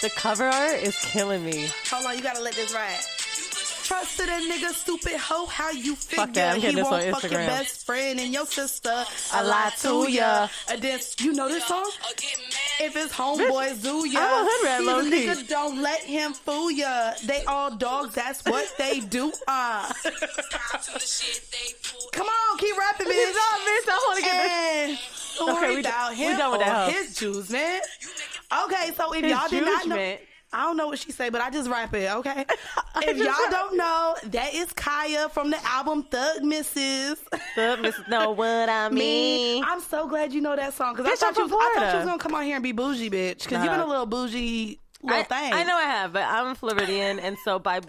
The cover art is killing me. Hold on, you gotta let this ride. Trusted a nigga, stupid hoe, how you figure? Fuck that, I'm getting he this won't on fuck your Instagram. best friend and your sister. I lied to ya. And then, you know this song? If his homeboys do ya, I'm a hood rat, low key. nigga, don't let him fool ya. They all dogs, that's what they do. Come on, keep rapping, bitch. No, bitch, I want to get this. Okay, we about him done with that hoe. his Jews, man. Okay, so if His y'all did not know, judgment. I don't know what she say, but I just rap it, okay? If y'all don't know, that is Kaya from the album Thug Misses. Thug Misses know what I mean. I'm so glad you know that song, because I Bitch, I'm thought you from was Florida. going to come on here and be bougie, bitch, because you've been a little bougie little thing. I know I have, but I'm Floridian, and so by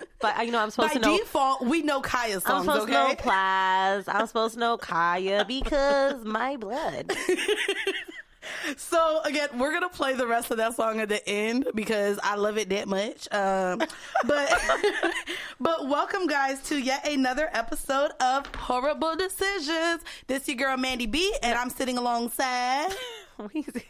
you know, I'm supposed By to know. default, we know Kaya's I'm songs, supposed to know okay? Plies. I'm supposed to know Kaya because my blood. So again, we're gonna play the rest of that song at the end because I love it that much. But welcome guys to yet another episode of Horrible Decisions. This your girl Mandii B, and I'm sitting alongside Weezy.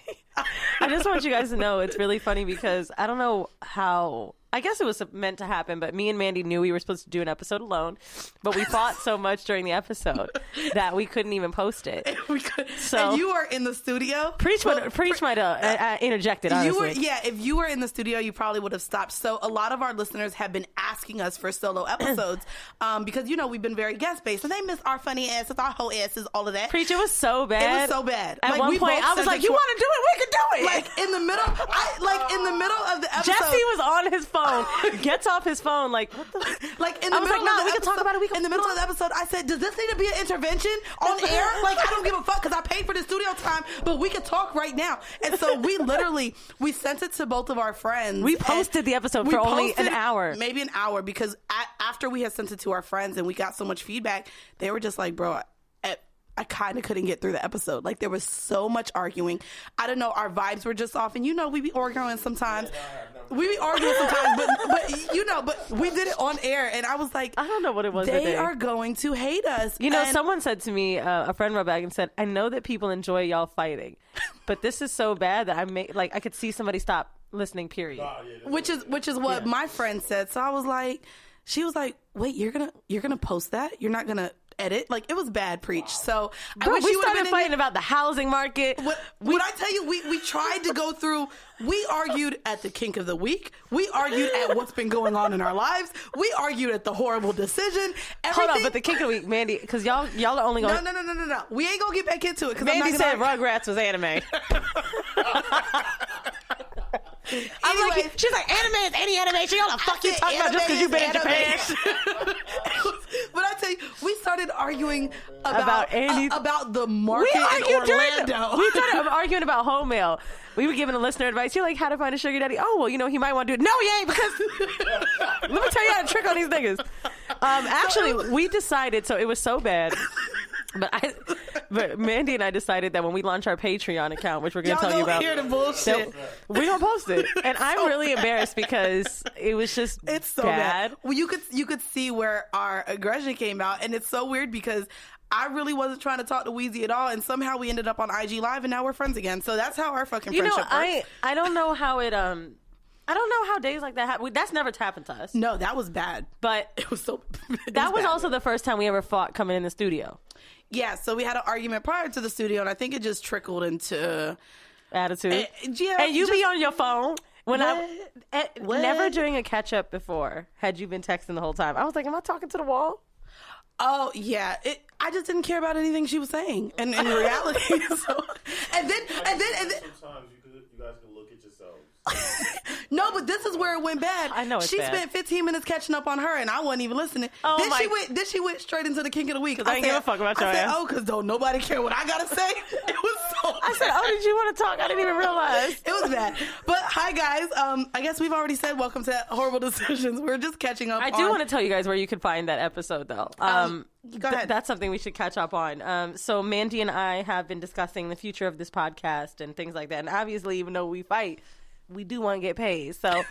I just want you guys to know it's really funny because I don't know how. I guess it was meant to happen, but me and Mandii knew we were supposed to do an episode alone, but we fought so much during the episode that we couldn't even post it. we could, So and you are in the studio. Preach might have interjected, honestly. If you were in the studio, you probably would have stopped. So a lot of our listeners have been asking us for solo episodes because, you know, we've been very guest-based, and they miss our funny asses, our whole asses, all of that. Preach, it was so bad. It was so bad. At Like, one we point, both I was said like, that you want to do it? We can do it. Like, in the middle of the episode. Jesse was on his phone, gets off his phone, like, what the? Like, in the I was middle like, no, of the we can talk episode- about it. We can in the middle of the episode, I said, does this need to be an intervention on air? Like, I don't give a fuck because I paid for the studio time, but we can talk right now. And so we sent it to both of our friends. We posted the episode for only an hour. Maybe an hour, because after we had sent it to our friends and we got so much feedback, they were just like, bro, I kind of couldn't get through the episode. Like, there was so much arguing. I don't know, our vibes were just off. And you know, we be arguing sometimes. But we did it on air. And I was like, I don't know what it was. They are going to hate us. You know, And someone said to me, a friend wrote back and said, I know that people enjoy y'all fighting, but this is so bad that I could see somebody stop listening, period. which is what my friend said. So I was like, she was like, wait, you're gonna post that? You're not gonna edit? Like, it was bad, Preach. So I Bro, wish we you would've started been fighting about the housing market. What I tell you, we tried to go through. We argued at the kink of the week. We argued at what's been going on in our lives. We argued at the horrible decision. Hold on, but the kink of the week, Mandii, because y'all are only going. No. We ain't gonna get back into it because Mandii said Rugrats was anime. Anyway, she's like, anime is any animation. Y'all the fuck you talking about just because you've been in Japan? But I tell you, we started arguing about the market in Orlando. We started arguing about home mail. We were giving a listener advice. You're like, how to find a sugar daddy? Oh, well, you know, he might want to do it. No, he ain't, because let me tell you how to trick on these niggas. Actually, we decided, so it was so bad. But Mandii and I decided that when we launch our Patreon account, which we're going to tell you about, hear the bullshit. We're going to post it. And I'm really embarrassed because it was just it's so bad. Well, you could see where our aggression came out, and it's so weird because I really wasn't trying to talk to Weezy at all, and somehow we ended up on IG Live, and now we're friends again. So that's how our fucking friendship works. I don't know how it I don't know how days like that happen. That's never happened to us. No, that was bad. But it was so. That was also the first time we ever fought coming in the studio. Yeah, so we had an argument prior to the studio, and I think it just trickled into attitude. Yeah, and you be on your phone when what? Never during a catch up before had you been texting the whole time. I was like, am I talking to the wall? Oh yeah, I just didn't care about anything she was saying, and in reality, so, and then sometimes you guys can look at yourselves. No, but this is where it went bad. I know it's she bad. spent 15 minutes catching up on her, and I wasn't even listening. Oh, Then she went straight into the kink of the week. I didn't give a fuck about your I said, ass. oh, because don't nobody care what I gotta say. It was so. I said, oh, did you want to talk? I didn't even realize. It was bad. But hi guys. I guess we've already said welcome to Horrible Decisions. We're just catching up. I do want to tell you guys where you can find that episode, though. Go ahead. That's something we should catch up on. So Mandii and I have been discussing the future of this podcast and things like that. And obviously, even though we fight, we do want to get paid. So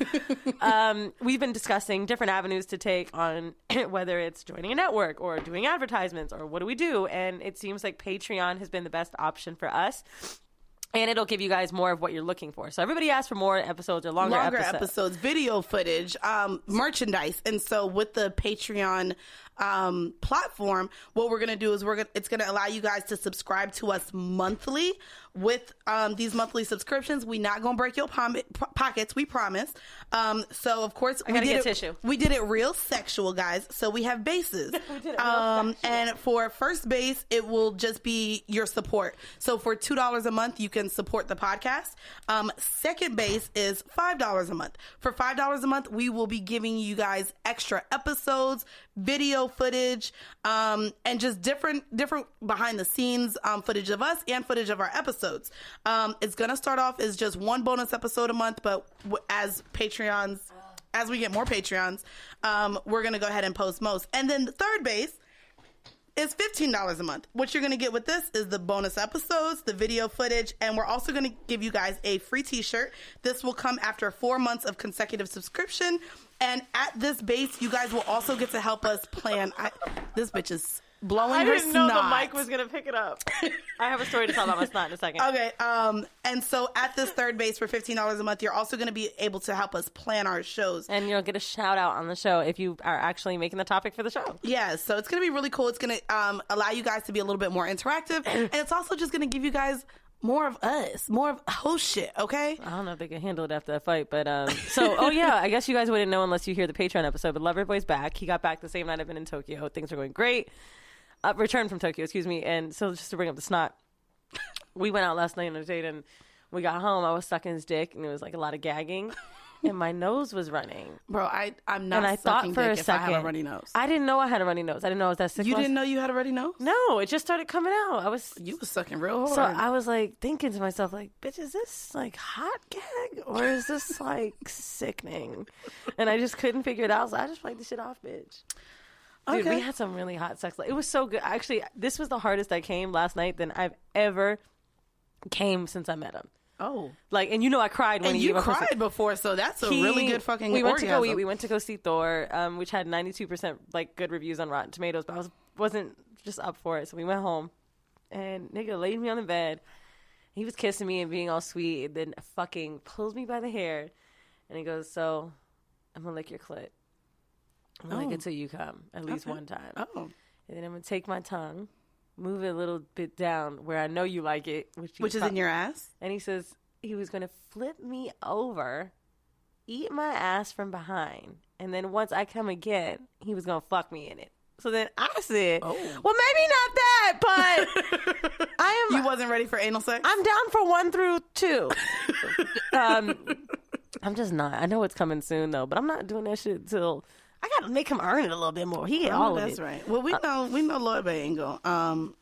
we've been discussing different avenues to take on whether it's joining a network or doing advertisements or what do we do. And it seems like Patreon has been the best option for us. And it'll give you guys more of what you're looking for. So everybody asks for more episodes or longer episodes, video footage, merchandise. And so with the Patreon platform, what we're going to do is it's going to allow you guys to subscribe to us monthly. With these monthly subscriptions, we not going to break your pockets, we promise. So of course, we did it real sexual, guys. So we have bases. We did it and for first base, it will just be your support. So for $2 a month, you can support the podcast. Second base is $5 a month. For $5 a month, we will be giving you guys extra episodes, video footage, and just different behind the scenes footage of us and footage of our episodes. It's gonna start off as just one bonus episode a month, but as we get more Patreons, we're gonna go ahead and post most. And then the third base is $15 a month. What you're going to get with this is the bonus episodes, the video footage, and we're also going to give you guys a free t-shirt. This will come after 4 months of consecutive subscription. And at this base, you guys will also get to help us plan. This bitch is blowing her snot. I didn't know the mic was going to pick it up. I have a story to tell about my snot in a second. Okay. And so at this third base for $15 a month, you're also going to be able to help us plan our shows. And you'll get a shout out on the show if you are actually making the topic for the show. Yeah. So it's going to be really cool. It's going to allow you guys to be a little bit more interactive. And it's also just going to give you guys more of us, more of host shit, okay? I don't know if they can handle it after that fight, but I guess you guys wouldn't know unless you hear the Patreon episode, but Loverboy's back. He got back the same night I've been in Tokyo. Things are going great. Returned from Tokyo, excuse me. And so just to bring up the snot, we went out last night on a date and we got home. I was sucking his dick and it was like a lot of gagging and my nose was running. Bro, I'm not and I sucking thought for dick a second, if I have a runny nose. I didn't know I had a runny nose. I didn't know I was that sick. You didn't know you had a runny nose? No, it just started coming out. You was sucking real hard. So I was like thinking to myself, like, bitch, is this like hot gag or is this like sickening? And I just couldn't figure it out. So I just played the shit off, bitch. Dude, we had some really hot sex. It was so good. Actually, this was the hardest I came last night than I've ever came since I met him. Oh. Like, and I cried when you cried before, so that's a really good fucking orgasm. We went to go see Thor, which had 92% like good reviews on Rotten Tomatoes, but I wasn't just up for it. So we went home and nigga laid me on the bed. He was kissing me and being all sweet, and then fucking pulls me by the hair and he goes, "So I'm gonna lick your clit. I'm going to lick it till you come at least one time. Oh. And then I'm going to take my tongue, move it a little bit down where I know you like it. Which is in your ass? And he says he was going to flip me over, eat my ass from behind. And then once I come again, he was going to fuck me in it. So then I said, well, maybe not that, but You wasn't ready for anal sex? I'm down for 1 through 2. I'm just not. I know it's coming soon, though, but I'm not doing that shit till... I gotta make him earn it a little bit more. He get all of it. That's right. Well, we know Lord Bay ain't going.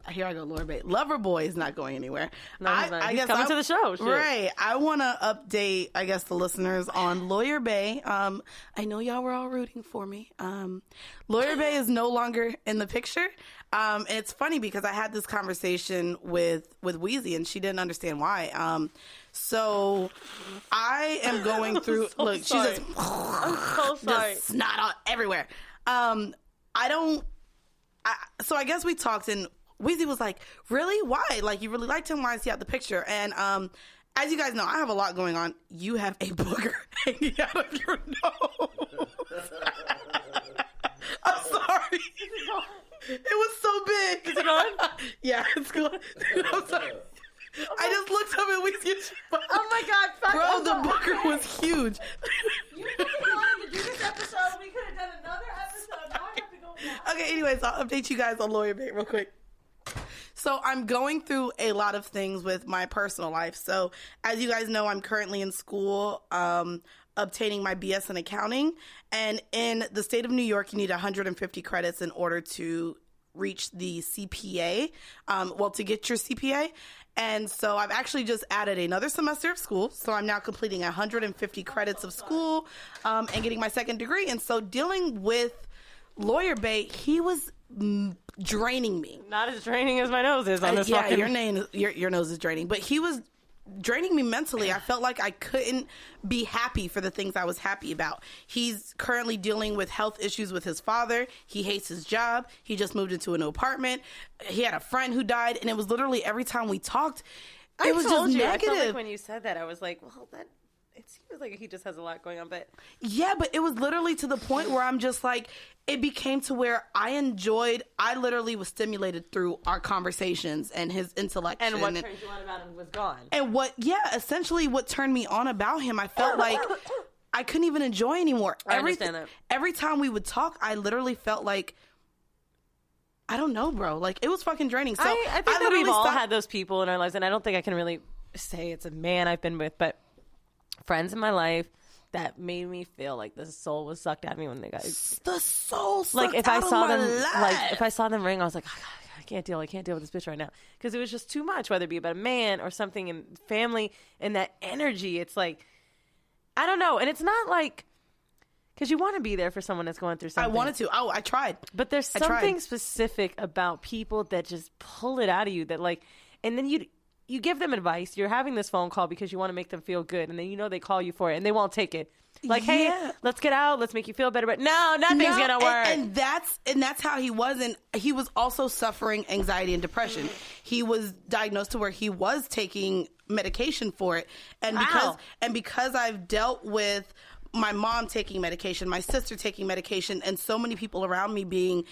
Here I go, Lord Bay. Loverboy is not going anywhere. No, I guess coming to the show. Shit. Right. I want to update, I guess, the listeners on Lawyer Bay. I know y'all were all rooting for me. Lawyer Bay is no longer in the picture. And it's funny because I had this conversation with Weezy and she didn't understand why. So I am going through. So look, sorry. she's just. I'm so sorry. Just snot everywhere. So I guess we talked and Weezy was like, "Really? Why? Like, you really liked him? Why is he out the picture?" And as you guys know, I have a lot going on. You have a booger hanging out of your nose. I'm sorry. It was so big. Is it on? Yeah, it's gone. I'm sorry. I just looked up at Weezy. Oh my God, bro, the booger was huge. You wanted to do this episode. We could have done another episode. Now I have to go back. Okay, anyways, I'll update you guys on Lawyer Bait real quick. So I'm going through a lot of things with my personal life. So as you guys know, I'm currently in school, obtaining my BS in accounting. And in the state of New York, you need 150 credits in order to reach the CPA, to get your CPA. And so I've actually just added another semester of school. So I'm now completing 150 credits of school and getting my second degree. And so dealing with Lawyer Bay, he was draining me. Not as draining as my nose is on this yeah, fucking... your nose is draining. But he was draining me mentally. I felt like I couldn't be happy for the things I was happy about. He's currently dealing with health issues with his father. He hates his job. He just moved into a new apartment. He had a friend who died, and it was literally every time we talked, it was just negative. I felt like when you said that, I was like, well, it seems like he just has a lot going on, but yeah, but it was literally to the point where I'm just like, it became to where I literally was stimulated through our conversations and his intellect. And what turned you on about him was gone. And essentially what turned me on about him, I felt like I couldn't even enjoy anymore. I understand that. Every time we would talk, I literally felt like, I don't know, bro. Like, it was fucking draining. So I think that we've all had those people in our lives, and I don't think I can really say it's a man I've been with, but friends in my life that made me feel like the soul was sucked out of me when they got the soul sucked like if out I saw of my them life. like if I saw them ring, I was like, I can't deal with this bitch right now, because it was just too much, whether it be about a man or something in family, and that energy. It's like, I don't know, and it's not like, because you want to be there for someone that's going through something. I wanted to. Oh, I tried. But there's something specific about people that just pull it out of you, that like, and then you give them advice. You're having this phone call because you want to make them feel good, and then they call you for it, and they won't take it. Like, hey, let's get out. Let's make you feel better. But no, nothing's gonna work. And that's how he was. And he was also suffering anxiety and depression. He was diagnosed to where he was taking medication for it. And because I've dealt with my mom taking medication, my sister taking medication, and so many people around me being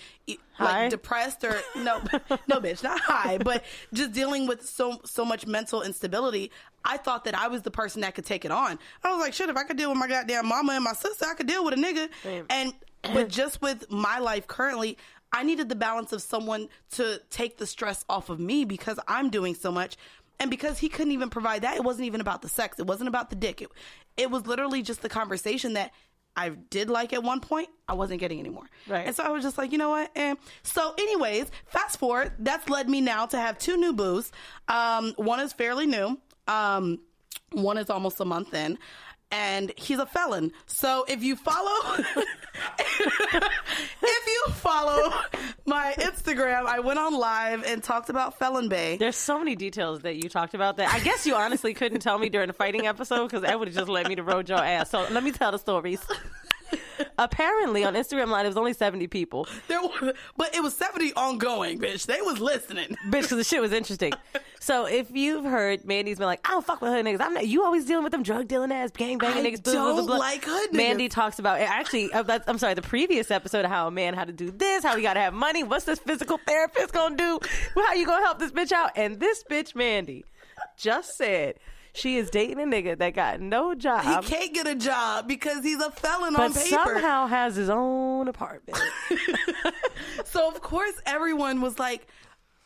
like depressed or no bitch, not high, but just dealing with so much mental instability, I thought that I was the person that could take it on. I was like, shit, if I could deal with my goddamn mama and my sister, I could deal with a nigga. Damn. But just with my life currently, I needed the balance of someone to take the stress off of me because I'm doing so much. And because he couldn't even provide that, it wasn't even about the sex. It wasn't about the dick. It was literally just the conversation that I did like at one point, I wasn't getting anymore. Right. And so I was just like, you know what? So anyways, fast forward, that's led me now to have 2 new boos. One is fairly new. One is almost a month in. And he's a felon. So if you follow my Instagram, I went on live and talked about Felon Bay. There's so many details that you talked about that I guess you honestly couldn't tell me during the fighting episode, because that would have just led me to road your ass. So let me tell the stories. Apparently on Instagram Live, it was only 70 people. But it was 70 ongoing, bitch. They was listening. Bitch, because the shit was interesting. So if you've heard, Mandi's been like, I don't fuck with hood niggas. You always dealing with them drug dealing ass, gang banging niggas. I don't like hood niggas. Mandii talks about, actually, I'm sorry, the previous episode of how a man had to do this, how he got to have money, what's this physical therapist going to do, how you going to help this bitch out. And this bitch, Mandii, just said she is dating a nigga that got no job. He can't get a job because he's a felon but on paper. But somehow has his own apartment. So, of course, everyone was like,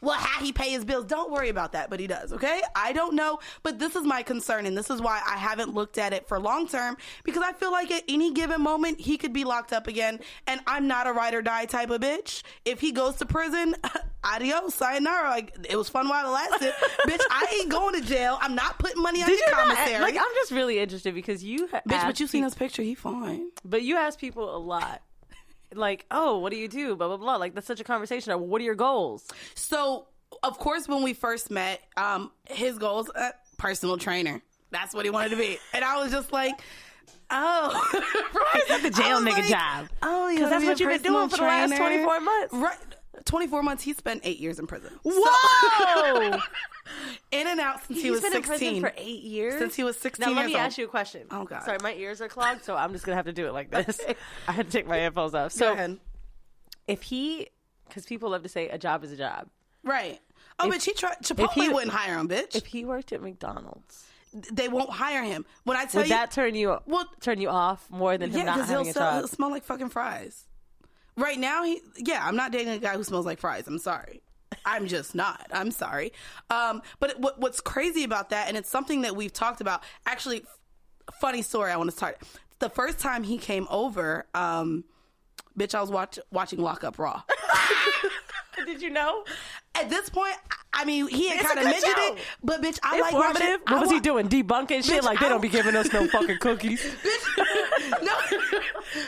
well, how he pay his bills? Don't worry about that, but he does, okay? I don't know, but this is my concern, and this is why I haven't looked at it for long term, because I feel like at any given moment, he could be locked up again, and I'm not a ride or die type of bitch. If he goes to prison, adios, sayonara. Like, it was fun while it lasted. Bitch, I ain't going to jail. I'm not putting money on your commissary. Like, I'm just really interested because you bitch, but you seen his picture, he fine. But you ask people a lot. Like, oh, what do you do? Blah, blah, blah. Like, that's such a conversation. Or, what are your goals? So, of course, when we first met, his goals, personal trainer. That's what he wanted to be. And I was just like, oh. Why is that the jail nigga job? Oh, yeah. Because that's what you've been doing for the last 24 months. Right. 24 months, he spent 8 years in prison. Whoa! So, in and out since he was 16. He's been in prison for 8 years? Since he was 16 Now, let me years old. ask you a question. Oh, God. Sorry, my ears are clogged, so I'm just going to have to do it like this. I had to take my headphones off. So, go ahead. Because people love to say a job is a job. Right. Oh, but Chipotle wouldn't hire him, bitch. If he worked at McDonald's, they won't hire him. When I tell would that turn you off more than him not having a job? He'll smell like fucking fries. Right now, I'm not dating a guy who smells like fries. I'm sorry. I'm just not. I'm sorry. But what's crazy about that, and it's something that we've talked about, actually, funny story I want to start. The first time he came over, bitch, I was watching Lock Up Raw. Did you know? At this point, I mean, he had kind of mentioned it, but bitch, I like watching. What was he doing? Debunking shit? Like, they don't be giving us no fucking cookies. Bitch, no.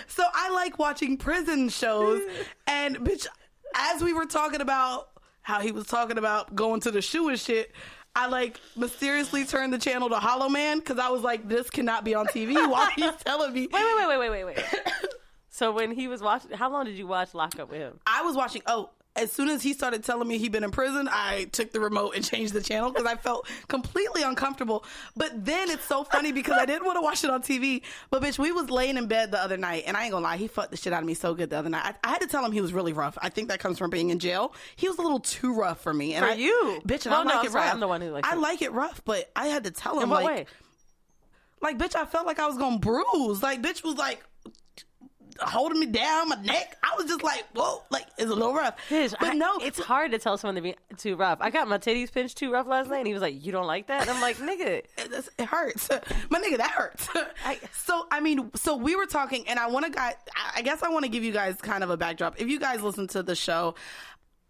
So I like watching prison shows, and bitch, as we were talking about how he was talking about going to the shoe and shit, I like mysteriously turned the channel to Hollow Man because I was like, this cannot be on TV while he's telling me. Wait. So when he was watching, how long did you watch Lock Up with him? I was watching, as soon as he started telling me he'd been in prison, I took the remote and changed the channel because I felt completely uncomfortable. But then it's so funny because I didn't want to watch it on TV. But bitch, we was laying in bed the other night, and I ain't gonna lie, he fucked the shit out of me so good the other night. I had to tell him he was really rough. I think that comes from being in jail. He was a little too rough for me. And you? Bitch, and I like it rough. I'm the one who likes it. I like it rough, but I had to tell him. In what way? Like, bitch, I felt like I was gonna bruise. Like, bitch was like holding me down, my neck. I was just like, whoa, like, it's a little rough. But no. It's hard to tell someone to be too rough. I got my titties pinched too rough last night, and he was like, you don't like that? And I'm like, nigga. It hurts. My nigga, that hurts. So we were talking, and I guess I want to give you guys kind of a backdrop. If you guys listen to the show,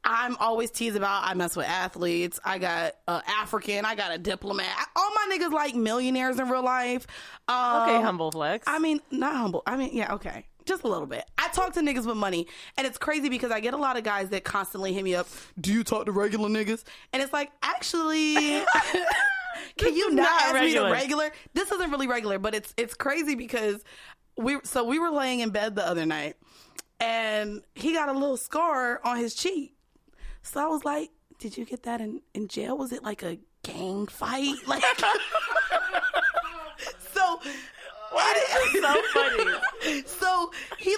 I'm always teased about I mess with athletes. I got African. I got a diplomat. All my niggas like millionaires in real life. Okay, humble flex. I mean, not humble. I mean, yeah, okay. Just a little bit. I talk to niggas with money, and it's crazy because I get a lot of guys that constantly hit me up, do you talk to regular niggas? And it's like, actually, can you not ask me to regular? This isn't really regular, but it's crazy because we were laying in bed the other night, and he got a little scar on his cheek. So I was like, did you get that in jail? Was it like a gang fight? Like, so... Why is it so funny? So he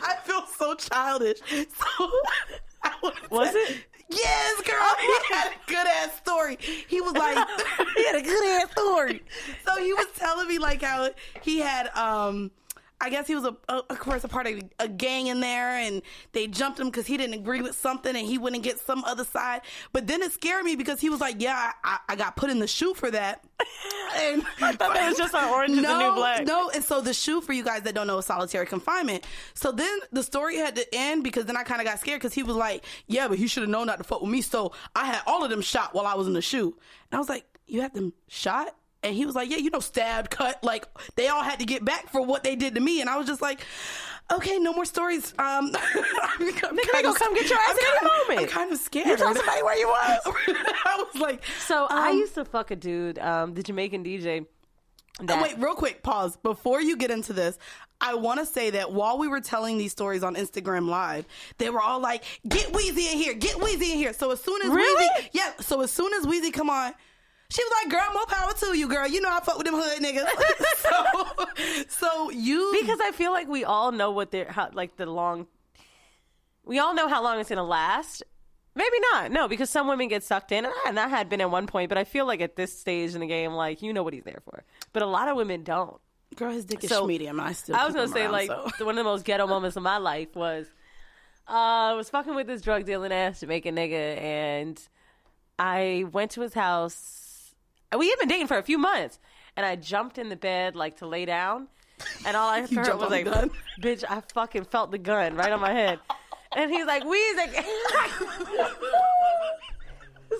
I feel so childish. So was it? Yes, girl. He had a good ass story. He was like, he had a good ass story. So he was telling me like how he had I guess he was of course a part of a gang in there, and they jumped him because he didn't agree with something and he wouldn't get some other side. But then it scared me because he was like, yeah, I got put in the shoe for that. And I thought it was just on Orange is the New Black. No, and so the shoe, for you guys that don't know, is solitary confinement. So then the story had to end because then I kind of got scared because he was like, yeah, but he should have known not to fuck with me. So I had all of them shot while I was in the shoe. And I was like, you had them shot? And he was like, yeah, stabbed, cut. Like, they all had to get back for what they did to me. And I was just like, okay, no more stories. I'm Nigga, gonna come get your ass at any moment. I'm kind of scared. You told somebody where you was. I was like... So, I used to fuck a dude, the Jamaican DJ. Wait, real quick, pause. Before you get into this, I want to say that while we were telling these stories on Instagram Live, they were all like, get Weezy in here, get Weezy in here. So as soon as Weezy come on, she was like, girl, more power to you, girl. You know I fuck with them hood niggas. so you... Because I feel like we all know we all know how long it's going to last. Maybe not. No, because some women get sucked in. And I had been at one point, but I feel like at this stage in the game, like, you know what he's there for. But a lot of women don't. Girl, his dick is medium. I was going to say, one of the most ghetto moments of my life was I was fucking with this drug dealing ass Jamaican nigga, and I went to his house. We had been dating for a few months, and I jumped in the bed like to lay down, and all I heard was like, bitch, I fucking felt the gun right on my head. And he's like, Weezy.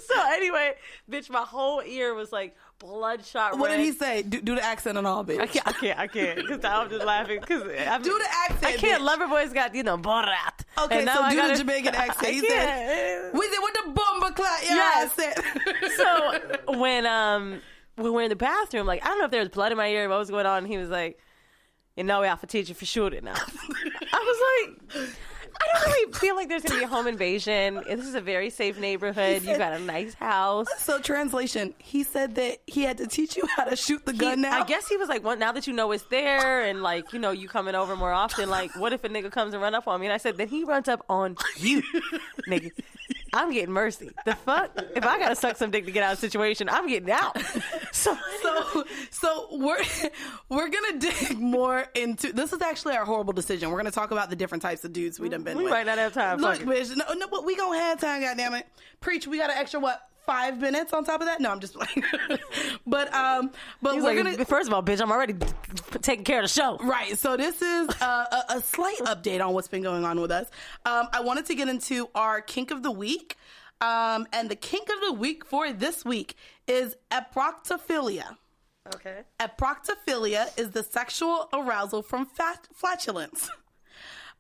So anyway, bitch, my whole ear was like bloodshot red. What did he say? Do the accent and all, bitch. I can't, because I'm just laughing. Do the accent, I can't. Bitch. Loverboy's got, Borat. Okay, and so do the Jamaican accent. He said, Weezy, what the bomber clock? Yes. So when we're in the bathroom, like, I don't know if there was blood in my ear, what was going on, and he was like, we have to teach you for shooting now. I was like... I don't really feel like there's going to be a home invasion. This is a very safe neighborhood. You got a nice house. So translation, he said that he had to teach you how to shoot the gun now? I guess he was like, well, now that you know it's there and like, you coming over more often, like, what if a nigga comes and run up on me? And I said, then he runs up on you, nigga. I'm getting mercy. The fuck? If I got to suck some dick to get out of the situation, I'm getting out. So we're going to dig more into... This is actually our horrible decision. We're going to talk about the different types of dudes we done been with. We might not have time. Look, bitch, no, but we gonna have time, goddammit. Preach, we got an extra, 5 minutes on top of that? No, I'm just playing. but we're like, gonna... First of all, bitch, I'm already taking care of the show. Right, so this is a slight update on what's been going on with us. I wanted to get into our kink of the week. And the kink of the week for this week is eproctophilia. Okay. Eproctophilia is the sexual arousal from flatulence.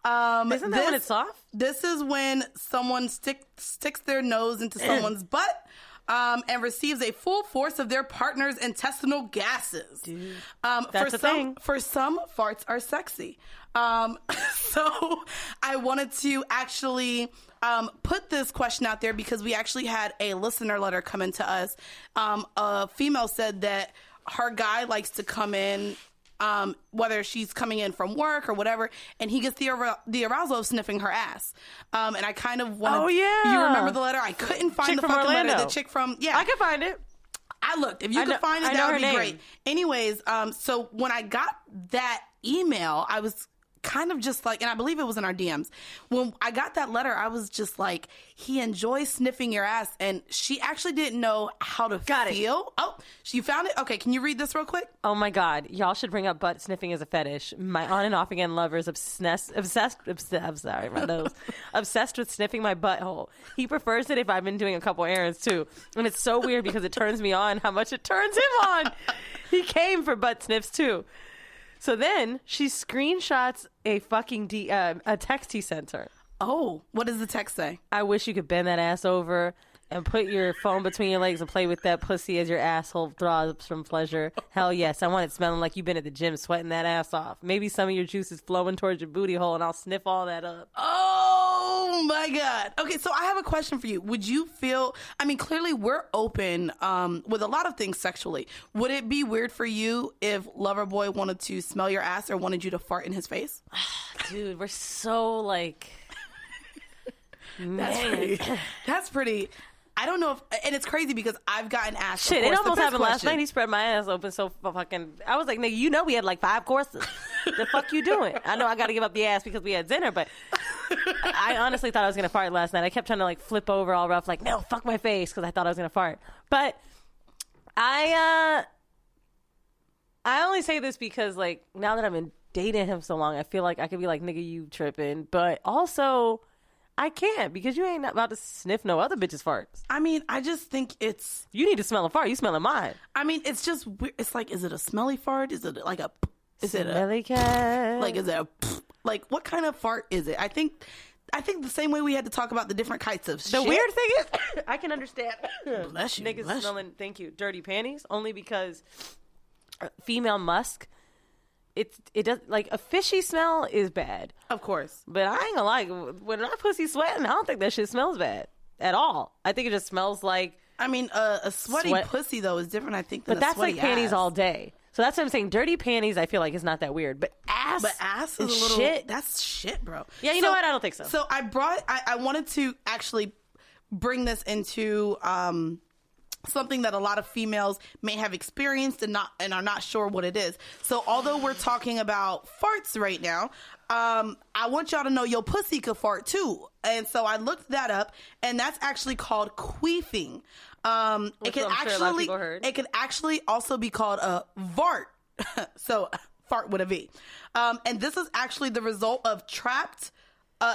Isn't that when it's soft? This is when someone sticks their nose into someone's butt and receives a full force of their partner's intestinal gases. Dude, that's a thing. For some, farts are sexy. So I wanted to actually put this question out there because we actually had a listener letter come into us. A female said that her guy likes to come in, whether she's coming in from work or whatever, and he gets the arousal of sniffing her ass. And I kind of wanted... Oh, yeah. You remember the letter? I couldn't find Chick the from fucking Orlando. letter. The chick from... Yeah. I can find it. I looked. If you could find it, that would be great. Anyways, so when I got that email, I was kind of just like, and I believe it was in our DMs. When I got that letter, I was just like, he enjoys sniffing your ass, and she actually didn't know how to feel. Oh, you found it? Okay, can you read this real quick? Oh my God, y'all should bring up butt sniffing as a fetish. My on and off again lover is obsessed with sniffing my butthole. He prefers it if I've been doing a couple errands too, and it's so weird because it turns me on how much it turns him on. He came for butt sniffs too. So then she screenshots a fucking a text he sent her. Oh, what does the text say? I wish you could bend that ass over and put your phone between your legs and play with that pussy as your asshole throbs from pleasure. Hell yes, I want it smelling like you've been at the gym sweating that ass off. Maybe some of your juice is flowing towards your booty hole and I'll sniff all that up. Oh my God. Okay, so I have a question for you. Would you feel, I mean, clearly we're open with a lot of things sexually. Would it be weird for you if Loverboy wanted to smell your ass or wanted you to fart in his face? Dude, we're so like... That's pretty. I don't know if, and it's crazy because I've gotten asked. Shit, it almost happened last night. He spread my ass open so fucking. I was like, nigga, you know we had like 5 courses. The fuck you doing? I know I got to give up the ass because we had dinner, but I honestly thought I was gonna fart last night. I kept trying to like flip over all rough, like no, fuck my face, because I thought I was gonna fart. But I only say this because like now that I've been dating him so long, I feel like I could be like, nigga, you tripping, but also. I can't because you ain't about to sniff no other bitch's farts. I mean, I just think it's... You need to smell a fart. You smelling mine. I mean, it's just weird. It's like, is it a smelly fart? Is it like a... Is smelly cat? Like, is it a... Like, what kind of fart is it? I think the same way we had to talk about the different kinds of shit. The weird thing is, I can understand. Bless you. Niggas smelling, thank you, dirty panties, only because female musk... It does like a fishy smell is bad, of course. But I ain't gonna lie, when my pussy sweating, I don't think that shit smells bad at all. I think it just smells like. I mean, a sweaty pussy though is different. I think, than but that's like panties ass. All day. So that's what I'm saying. Dirty panties, I feel like is not that weird, but ass is a little shit. That's shit, bro. Yeah, you know what? I don't think so. So I wanted to actually bring this into something that a lot of females may have experienced and are not sure what it is. So although we're talking about farts right now, I want y'all to know your pussy could fart too. And so I looked that up, and that's actually called queefing. It can actually also be called a vart. So fart with a V. And this is actually the result of trapped.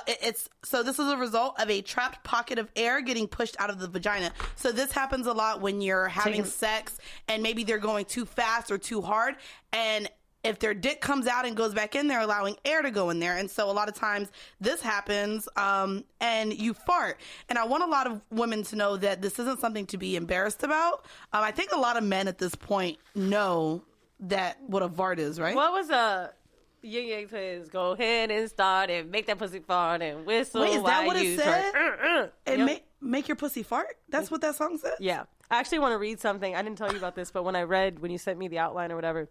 This is a result of a trapped pocket of air getting pushed out of the vagina. So this happens a lot when you're having sex and maybe they're going too fast or too hard. And if their dick comes out and goes back in, they're allowing air to go in there. And so a lot of times this happens and you fart. And I want a lot of women to know that this isn't something to be embarrassed about. I think a lot of men at this point know that what a vart is, right? What was a... Yin Yang Twins, go ahead and start and make that pussy fart and whistle. Wait, is that what it said? And yep. make your pussy fart? That's what that song said? Yeah. I actually want to read something. I didn't tell you about this, but when you sent me the outline or whatever,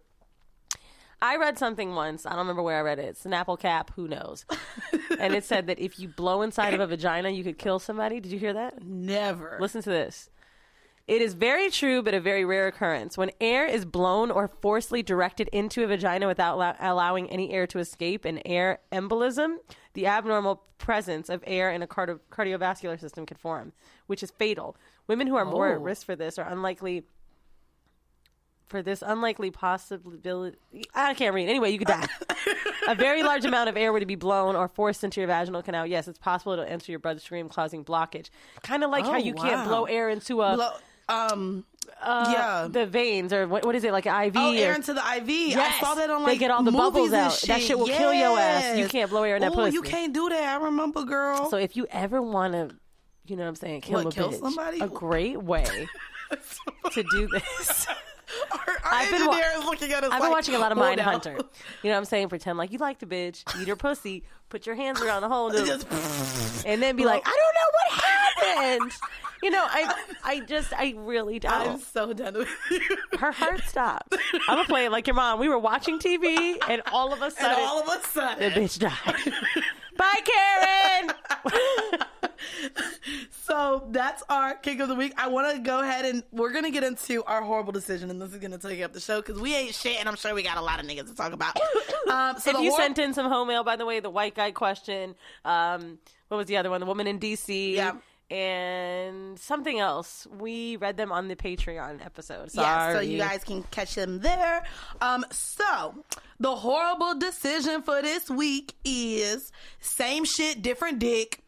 I read something once. I don't remember where I read it. Snapple cap, who knows? And it said that if you blow inside of a vagina, you could kill somebody. Did you hear that? Never. Listen to this. It is very true, but a very rare occurrence. When air is blown or forcibly directed into a vagina without allowing any air to escape, an air embolism, the abnormal presence of air in a cardiovascular system can form, which is fatal. Women who are more at risk for this are unlikely possibility. I can't read. Anyway, you could die. A very large amount of air were to be blown or forced into your vaginal canal. Yes, it's possible to enter your bloodstream, causing blockage. Kind of like how you can't blow air into a yeah, the veins or what is it, like an IV? oh, air or, into the IV. I Yes. saw that on They like get all the movies bubbles and out. shit. That shit will kill your ass. You Yes. can't blow air in that Oh, pussy. you can't do that. I remember, girl. So if you ever want to, you know what I'm saying, kill What, a kill bitch, somebody? a great way to do this. our I've been wa- engineer is looking at us. I've like, been watching a lot of hold Mind down. Hunter. You know what I'm saying? Pretend like you like the bitch, eat her pussy, put your hands around the hole, Just- and then be like, I don't know what happened. You know, I really don't. I'm so done with you. Her heart stopped. I'm gonna play it like your mom. We were watching TV, and all of a And sudden, all of a the sudden, bitch died. Bye, Karen. so that's our kick of the week. I want to go ahead and we're going to get into our horrible decision, and this is going to take up the show because we ain't shit, and I'm sure we got a lot of niggas to talk about. So If you sent in some home mail, by the way, the white guy question, what was the other one? The woman in D.C. Yeah. And something else. We read them on the Patreon episode. Sorry. Yeah, so you guys can catch them there. So the horrible decision for this week is same shit, different dick.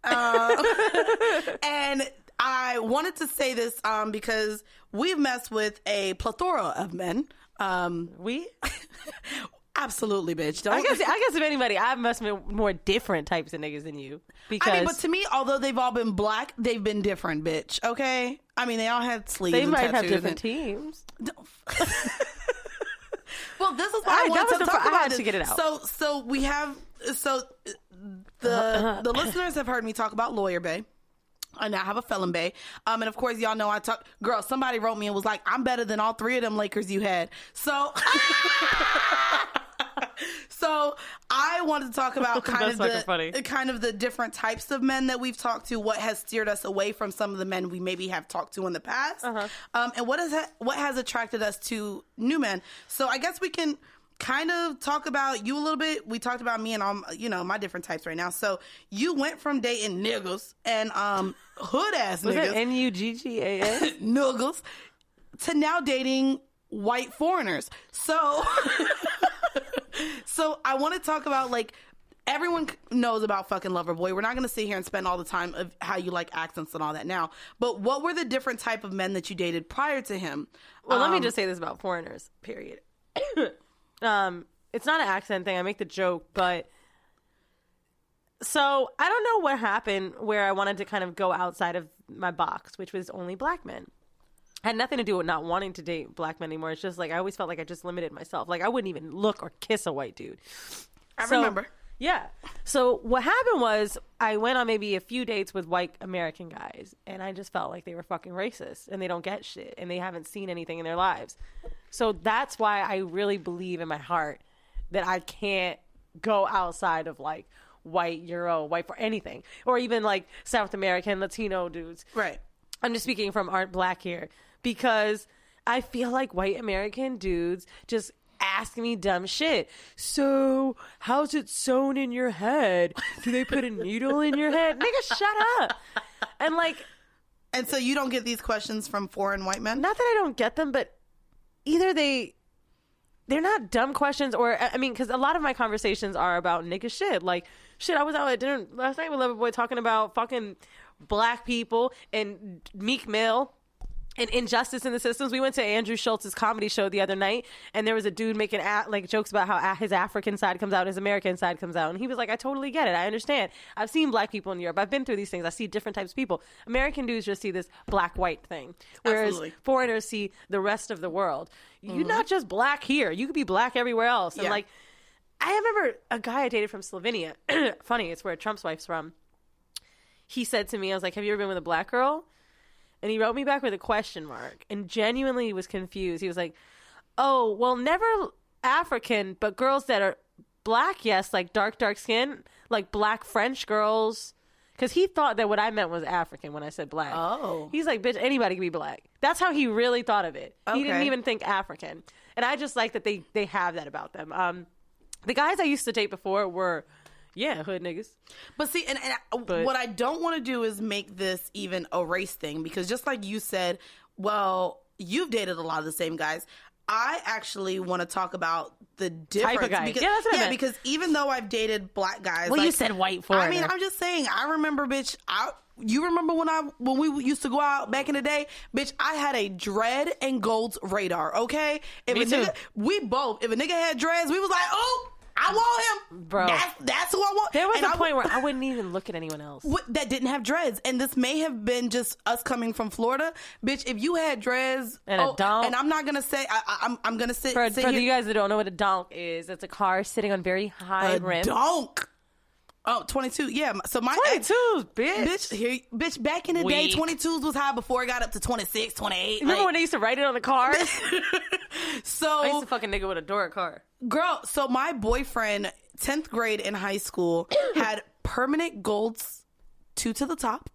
And I wanted to say this because we've messed with a plethora of men. We? Absolutely, bitch. I guess if anybody, I've messed with more different types of niggas than you. Because I mean, but to me, although they've all been black, they've been different, bitch. Okay? I mean, they all had sleeves they and might have tattoos different and- teams. Well, this is why Alright, I that wanted was to the talk fir- I about had this. to get it out. So we have the listeners have heard me talk about Lawyer Bay. I now have a Felon Bay. And of course, y'all know I talk. Girl, somebody wrote me and was like, I'm better than all three of them Lakers you had. So, so I wanted to talk about That's fucking funny. kind of the different types of men that we've talked to, what has steered us away from some of the men we maybe have talked to in the past, and what has attracted us to new men. So I guess we can kind of talk about you a little bit. We talked about me and all, my different types right now. So you went from dating niggas and hood ass Was niggas, it Nuggas? niggas, to now dating white foreigners. So, so I want to talk about, like, everyone knows about fucking Loverboy. We're not going to sit here and spend all the time of how you like accents and all that now. But what were the different type of men that you dated prior to him? Well, let me just say this about foreigners, period. It's not an accent thing. I make the joke, but so I don't know what happened where I wanted to kind of go outside of my box, which was only black men. Had nothing to do with not wanting to date black men anymore. It's just like I always felt like I just limited myself. Like I wouldn't even look or kiss a white dude. I remember. Yeah. So what happened was I went on maybe a few dates with white American guys, and I just felt like they were fucking racist and they don't get shit and they haven't seen anything in their lives. So that's why I really believe in my heart that I can't go outside of like white, Euro, white for anything, or even like South American, Latino dudes. Right. I'm just speaking from aren't black here because I feel like white American dudes just ask me dumb shit. So how's it sewn in your head? Do they put a needle in your head? Nigga, shut up. And like, And so you don't get these questions from foreign white men? not that I don't get them, but either they're not dumb questions, or I mean, because a lot of my conversations are about nigga shit. Like, shit, I was out at dinner last night with Loverboy talking about fucking black people and Meek Mill and injustice in the systems. We went to Andrew Schultz's comedy show the other night, and there was a dude making like jokes about how his African side comes out, his American side comes out, and he was like, I totally get it. I understand. I've seen black people in Europe. I've been through these things. I see different types of people. American dudes just see this black-white thing, whereas Absolutely. foreigners see the rest of the world. You're not just black here. You could be black everywhere else. And Yeah. like, I remember a guy I dated from Slovenia. Funny, it's where Trump's wife's from. He said to me, I was like, have you ever been with a black girl? And he wrote me back with a question mark and genuinely was confused. He was like, oh, well, never African, but girls that are black, yes, like dark skin, like black French girls. Because he thought that what I meant was African when I said black. Oh. He's like, bitch, anybody can be black. That's how he really thought of it. He didn't Okay. even think African. And I just like that they have that about them. The guys I used to date before were... yeah, hood niggas. But see, and But- what I don't want to do is make this even a race thing, because just like you said, well, you've dated a lot of the same guys. I actually want to talk about the difference. Type of guy. Because, Yeah, that's what I meant. because even though I've dated black guys, Well, like, you said white for it. I mean, I'm just saying. I remember, bitch. You remember when we used to go out back in the day, bitch? I had a dread and golds radar. Okay, if Me a too. nigga, if a nigga had dreads, we was like, oh, I want him, Bro. That's who I want. There was And a point where I wouldn't even look at anyone else. that didn't have dreads, and this may have been just us coming from Florida, bitch. If you had dreads And a donk. and I'm not gonna say I'm gonna sit For here. you guys that don't know what a donk is, it's a car sitting on very high a rims. donk. Oh, 22. Yeah. So my 22s, bitch. bitch, back in the day, Weak. 22s was high before it got up to 26, 28. Remember when they used to write it on the cars? I So, used to fucking nigga with a door car. girl, so my boyfriend, 10th grade in high school, had permanent golds, 2 to the top,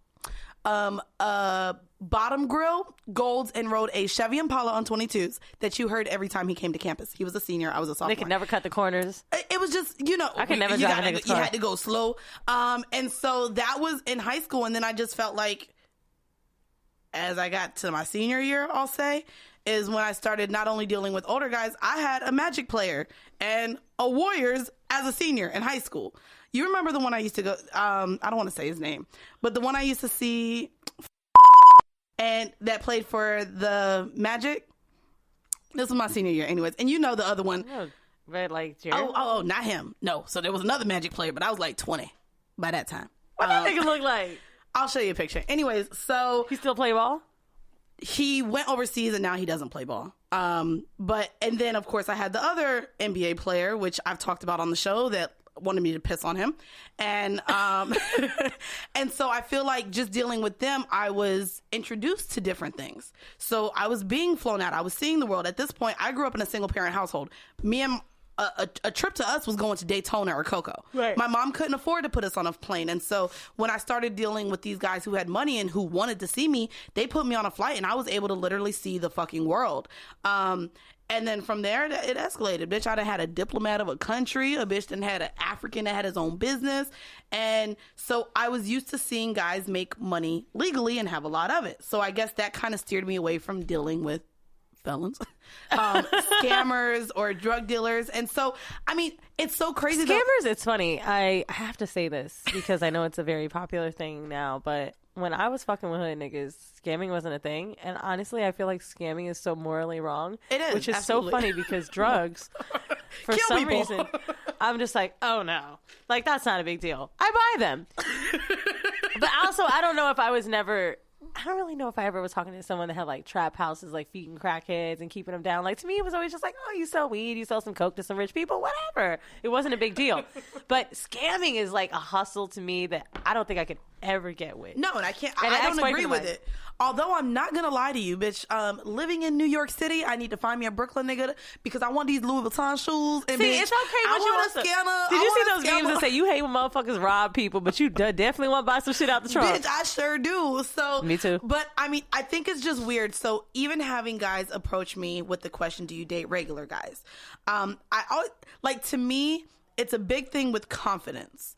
bottom grill, golds, and rode a Chevy Impala on 22s that you heard every time he came to campus. He was a senior. I was a sophomore. They could never cut the corners. It was just, I could never you drive a nigga's You car. had to go slow. And so that was in high school. And then I just felt like, as I got to my senior year, I'll say, is when I started not only dealing with older guys, I had a Magic player and a Warriors as a senior in high school. You remember the one I used to go, I don't want to say his name, but the one I used to see and that played for the Magic? This was my senior year anyways. And you know the other one. Oh, red like Jerry. Oh, not him. No. So there was another Magic player, but I was like 20 by that time. What that nigga look like? I'll show you a picture. Anyways, so He still play ball? he went overseas and now he doesn't play ball. And then of course I had the other NBA player, which I've talked about on the show, that wanted me to piss on him. And and so I feel like just dealing with them, I was introduced to different things. So I was being flown out. I was seeing the world. At this point, I grew up in a single parent household. Me and a trip to us was going to Daytona or Cocoa. Right. My mom couldn't afford to put us on a plane. And so when I started dealing with these guys who had money and who wanted to see me, they put me on a flight and I was able to literally see the fucking world. And then from there, it escalated. Bitch, I done had a diplomat of a country. A bitch done had an African that had his own business. And so I was used to seeing guys make money legally and have a lot of it. So I guess that kind of steered me away from dealing with felons, scammers or drug dealers. And so, I mean, it's so crazy. Scammers, it's funny. I have to say this because I know it's a very popular thing now, but when I was fucking with hood niggas, scamming wasn't a thing. And honestly, I feel like scamming is so morally wrong. It is, which is absolutely. so funny because drugs, for Kill some people. reason, I'm just like, oh no. Like, that's not a big deal. I buy them. But also, I don't know if I was never... I don't really know if I ever was talking to someone that had like trap houses, like feeding crackheads and keeping them down. Like, to me, it was always just like, oh, you sell weed, you sell some coke to some rich people, whatever. It wasn't a big deal. But scamming is like a hustle to me that I don't think I could ever get with. No, and I can't. And I an don't agree ex-boyfriend with of mine. it. Although I'm not gonna lie to you, bitch. Living in New York City, I need to find me a Brooklyn nigga because I want these Louis Vuitton shoes. And See, bitch, it's okay I what you want want. a scanner. Did I you see want a those games scammer. that say you hate when motherfuckers rob people, but you definitely want to buy some shit out the trunk? Bitch, I sure do. So Me too. But I mean, I think it's just weird. So even having guys approach me with the question, "Do you date regular guys?" I always like, to me, it's a big thing with confidence.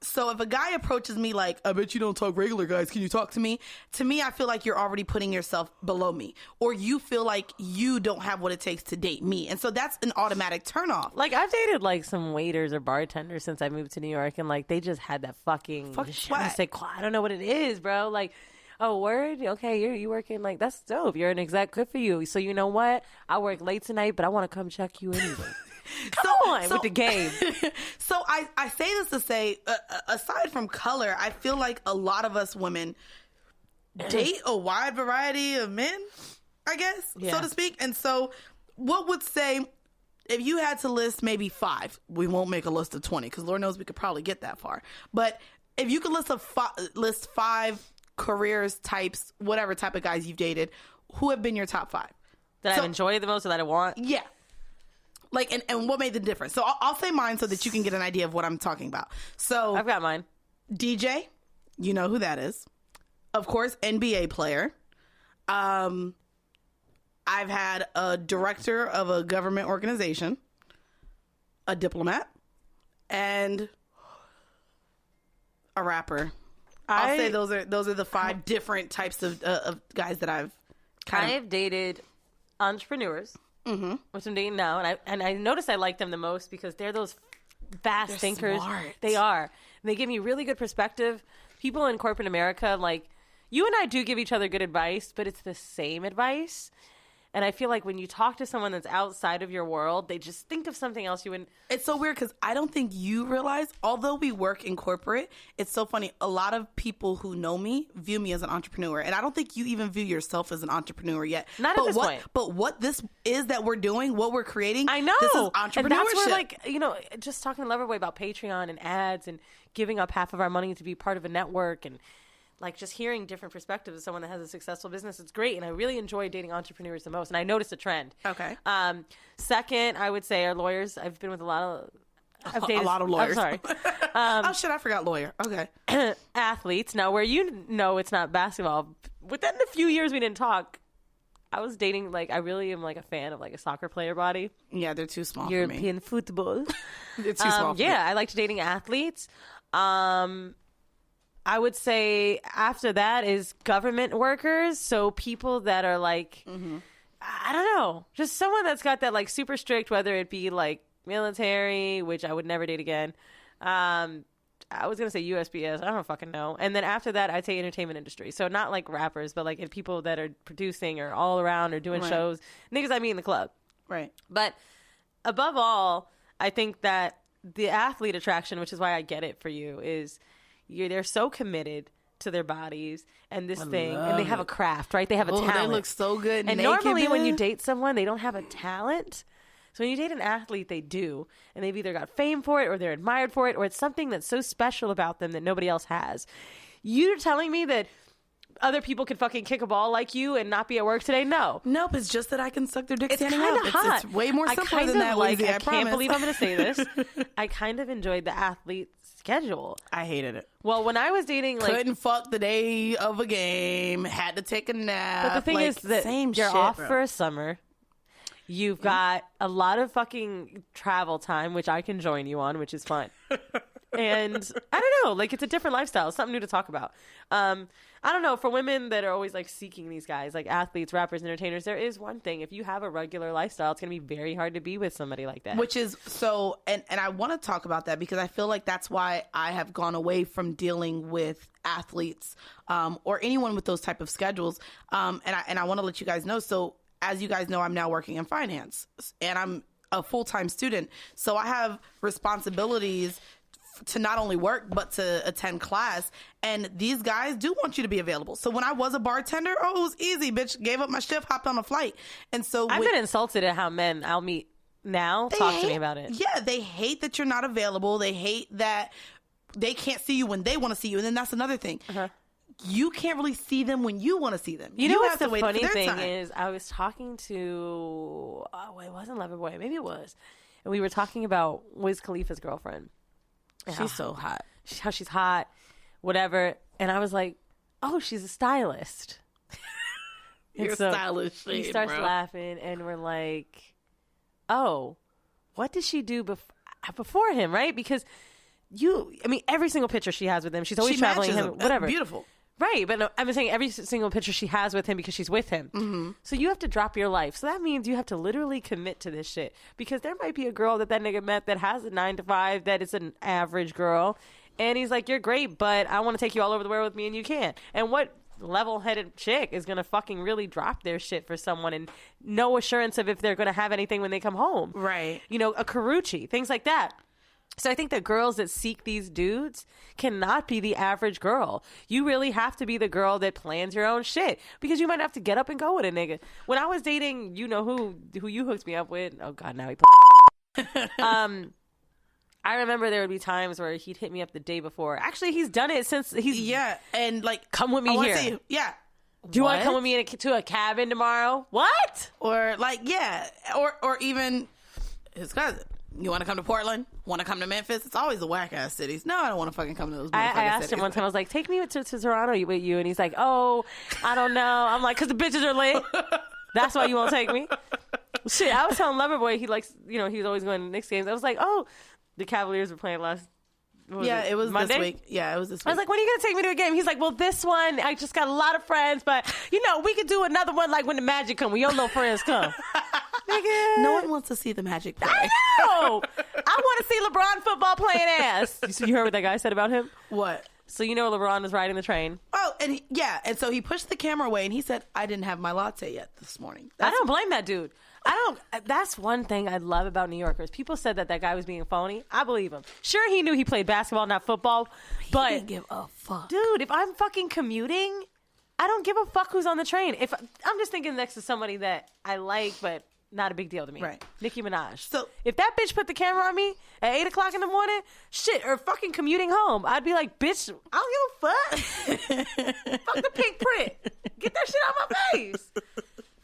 So if a guy approaches me like, "I bet you don't talk regular guys. Can you talk to me?" To me, I feel like you're already putting yourself below me, or you feel like you don't have what it takes to date me, and so that's an automatic turnoff. Like, I've dated like some waiters or bartenders since I moved to New York, and like they just had that fucking swag. I don't know what it is, bro. Like, oh, word, okay, you working, like, that's dope. You're an exec, good for you. So you know what? I work late tonight, but I want to come check you anyway. Come on with the game. So I say this to say, aside from color, I feel like a lot of us women date a wide variety of men, I guess, so to speak. And so what would say, if you had to list maybe 5, we won't make a list of 20 because Lord knows we could probably get that far. But if you could list 5 careers, types, whatever type of guys you've dated, who have been your top 5? That I've enjoyed the most or that I want? Yeah. Like, and what made the difference? So I'll say mine so that you can get an idea of what I'm talking about. So I've got mine. DJ, you know who that is. Of course, NBA player. I've had a director of a government organization, a diplomat, and a rapper. I'll say those are the 5 different types of guys that I've I've dated entrepreneurs. which I'm dating now, and I noticed I like them the most because they're those fast thinkers. Smart. They are. And they give me really good perspective. People in corporate America, like, you and I do give each other good advice, but it's the same advice. And I feel like when you talk to someone that's outside of your world, they just think of something else you wouldn't. It's so weird because I don't think you realize, although we work in corporate, it's so funny. A lot of people who know me view me as an entrepreneur. And I don't think you even view yourself as an entrepreneur yet. Not at this point. But what this is that we're doing, what we're creating, I know. this is entrepreneurship. And that's where, like, you know, just talking to Loverboy about Patreon and ads and giving up half of our money to be part of a network and, like, just hearing different perspectives of someone that has a successful business, it's great. And I really enjoy dating entrepreneurs the most. And I noticed a trend. Okay. Second, I would say are lawyers. I've been with a lot of... a lot of lawyers. I'm sorry. Oh, shit, I forgot lawyer. Okay. Athletes. Now, where you know it's not basketball, within a few years we didn't talk, I was dating, like, I really am, like, a fan of, like, a soccer player body. Yeah, they're too small for me. European football. They're too small for me. Yeah, I liked dating athletes. I would say after that is government workers. So people that are like, I don't know, just someone that's got that like super strict, whether it be like military, which I would never date again. I was going to say USPS. I don't fucking know. And then after that, I'd say entertainment industry. So not like rappers, but like people that are producing or all around or doing shows. Niggas I meet in the club. Right. But above all, I think that the athlete attraction, which is why I get it for you, is they're so committed to their bodies and this thing, and they have a craft, right? They have a talent. They look so good. And naked, normally when man. you date someone, they don't have a talent. So when you date an athlete, they do. And they've either got fame for it or they're admired for it, or it's something that's so special about them that nobody else has. You're telling me that other people could fucking kick a ball like you and not be at work today? No. Nope, it's just that I can suck their dick It's standing kind up. of hot. It's way more simpler than that, like, Weezy, I promise. can't believe I'm going to say this. I kind of enjoyed the athlete schedule. I hated it. Well, when I was dating, like, Couldn't fuck the day of a game. Had to take a nap. but the thing like, is that same you're shit, off bro. for a summer. You've got a lot of fucking travel time, which I can join you on, which is fun. And I don't know, like, it's a different lifestyle, something new to talk about. I don't know, for women that are always like seeking these guys, like athletes, rappers, entertainers, there is one thing. If you have a regular lifestyle, it's going to be very hard to be with somebody like that. Which is so, and I want to talk about that because I feel like that's why I have gone away from dealing with athletes or anyone with those type of schedules. And I want to let you guys know. So as you guys know, I'm now working in finance and I'm a full-time student. So I have responsibilities to not only work, but to attend class. And these guys do want you to be available. So when I was a bartender, it was easy, bitch. Gave up my shift, hopped on a flight. And so I've been insulted at how men I'll meet now talk to me about it. Yeah, they hate that you're not available. They hate that they can't see you when they want to see you. And then that's another thing. You can't really see them when you want to see them. You know what's have to the wait for funny their thing time. is, I was talking to, it wasn't Loverboy, maybe it was. And we were talking about Wiz Khalifa's girlfriend. She's so hot. How she's hot, whatever. And I was like, oh, she's a stylist. And You're so stylish. he shade, starts bro. laughing, and we're like, oh, what did she do before him, right? Because every single picture she has with him, she's always She traveling matches him, him. whatever. Beautiful. Right, but no, I'm saying every single picture she has with him because she's with him. So you have to drop your life. So that means you have to literally commit to this shit. Because there might be a girl that nigga met that has a 9-to-5 that is an average girl. And he's like, you're great, but I want to take you all over the world with me and you can't. And what level-headed chick is going to fucking really drop their shit for someone and no assurance of if they're going to have anything when they come home? Right. You know, a Karuchi, things like that. So I think that girls that seek these dudes cannot be the average girl. You really have to be the girl that plans your own shit because you might have to get up and go with a nigga. When I was dating, you know who you hooked me up with. Oh God, now he. I remember there would be times where he'd hit me up the day before. Actually, he's done it since he's and like come with me I wanna here. See, yeah. Do you want to come with me to a cabin tomorrow? What? Or like or even his cousin. You want to come to Portland? Want to come to Memphis? It's always the whack ass cities. No, I don't want to fucking come to those. I asked him one time. I was like, "Take me to Toronto with you," and he's like, "Oh, I don't know." I'm like, "Cause the bitches are lit. That's why you won't take me." Shit, I was telling Loverboy he likes, he's always going to Knicks games. I was like, "Oh, the Cavaliers were playing last." It was Monday? this week. Yeah, it was this week. I was like, "When are you gonna take me to a game?" He's like, "Well, this one, I just got a lot of friends, but we could do another one like when the Magic come. We all know friends come." Nigga. No one wants to see the Magic play. I know. I want to see LeBron football playing ass. You heard what that guy said about him? What? So you know LeBron was riding the train. Oh, and and so he pushed the camera away and he said, "I didn't have my latte yet this morning." I don't blame that dude. That's one thing I love about New Yorkers. People said that guy was being phony. I believe him. Sure, he knew he played basketball, not football. But he didn't give a fuck. Dude, if I'm fucking commuting, I don't give a fuck who's on the train. If I'm just thinking next to somebody that I like, but not a big deal to me. Right. Nicki Minaj. So if that bitch put the camera on me at 8 o'clock in the morning, or fucking commuting home, I'd be like, bitch, I don't give a fuck. Fuck the pink print. Get that shit out my face.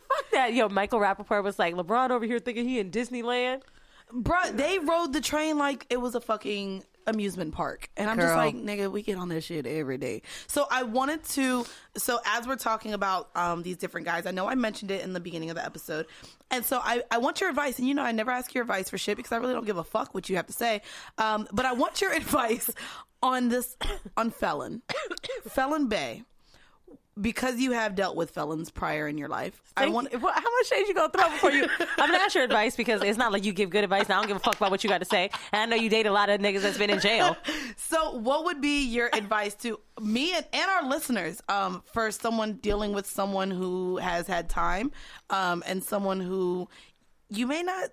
Fuck that. Yo, Michael Rappaport was like, LeBron over here thinking he in Disneyland. Bruh, they rode the train like it was a fucking amusement park. And I'm just like, nigga, we get on this shit every day. So I wanted to, as we're talking about these different guys, I know I mentioned it in the beginning of the episode. And so I want your advice. And I never ask your advice for shit because I really don't give a fuck what you have to say. But I want your advice on Felon. Felon Bay. Because you have dealt with felons prior in your life, how much shade you gonna throw before you? I'm gonna ask your advice because it's not like you give good advice. And I don't give a fuck about what you got to say. And I know you date a lot of niggas that's been in jail. So, what would be your advice to me and our listeners for someone dealing with someone who has had time and someone who you may not?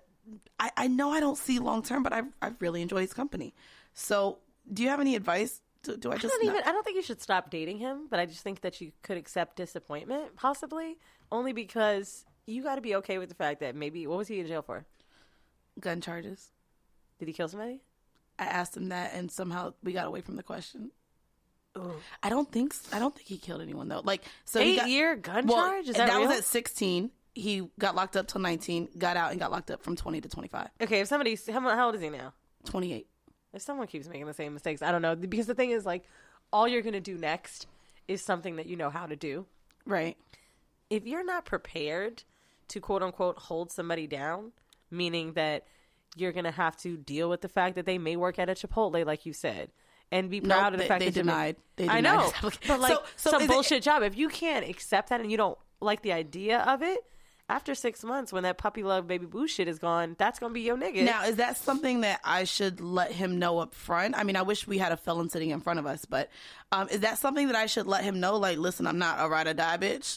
I know I don't see long term, but I really enjoy his company. So, do you have any advice? I don't think you should stop dating him, but I just think that you could accept disappointment, possibly, only because you got to be okay with the fact that maybe, what was he in jail for? Gun charges. Did he kill somebody? I asked him that, and somehow we got away from the question. Ooh. I don't think he killed anyone though. Like, so 8-year gun charge? Is that real? was at 16. He got locked up till 19, got out and got locked up from 20 to 25. Okay, how old is he now? 28. If someone keeps making the same mistakes, I don't know. Because the thing is, like, all you're going to do next is something that you know how to do. Right. If you're not prepared to, quote unquote, hold somebody down, meaning that you're going to have to deal with the fact that they may work at a Chipotle, like you said, and be proud of the fact that they denied. I know. But, like, some bullshit job. If you can't accept that and you don't like the idea of it, after 6 months, when that puppy love baby boo shit is gone, that's going to be your nigga. Now, is that something that I should let him know up front? I mean, I wish we had a felon sitting in front of us, but is that something that I should let him know? Like, listen, I'm not a ride or die bitch.